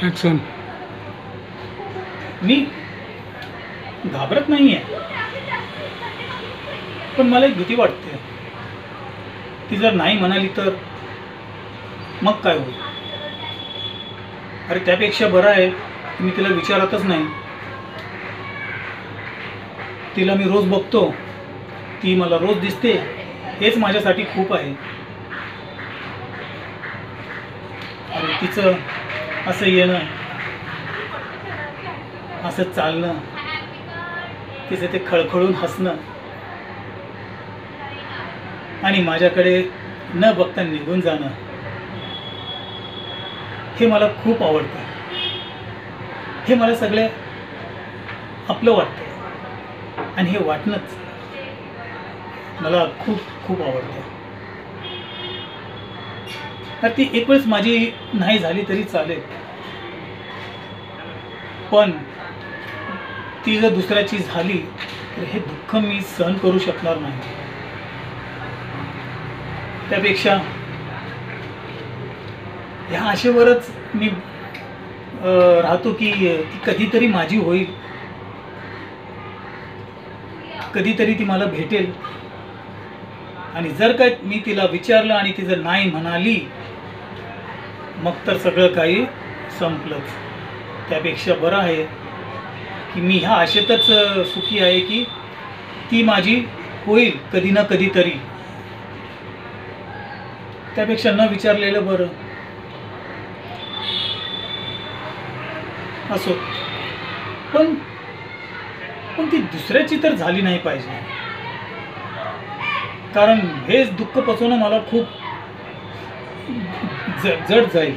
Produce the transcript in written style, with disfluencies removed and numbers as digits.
Action. मी घाबरत नाही आहे, पण मला एक भीती वाटते. ती जर नाही म्हणाली तर मग काय होईल? अरे त्यापेक्षा बरं आहे की मी तिला विचारतच नाही. तिला मी रोज बघतो, ती मला रोज दिसते, हेच माझ्यासाठी खूप आहे. अरे तिचं असं येणं, असं चालणं, तिचं ते खळखळून हसणं आणि माझ्याकडे न बघता निघून जाणं, हे मला खूप आवडतं. हे मला सगळे आपलं वाटतं आणि हे वाटणंच मला खूप खूप आवडतं. तर ती एक वेळेस माझी नाही झाली तरी चालेल, पण ती जर दुसऱ्याची झाली तर हे दुःख मी सहन करू शकणार नाही. त्यापेक्षा ह्या आशेवरच मी राहतो की ती कधीतरी माझी होईल, कधीतरी ती मला भेटेल. आणि जर काय मी तिला विचारलं आणि ती जर नाही म्हणाली, मग तर सगळं काही संपलंच. त्यापेक्षा बरं आहे की मी ह्या आशेतच सुखी आहे की ती माझी होईल कधी ना कधीतरी. त्यापेक्षा न विचारलेलं बरं. असो, पण पण ती दुसऱ्याची तर झाली नाही पाहिजे, कारण हेच दुःख पचवणं मला खूप जड जाईल.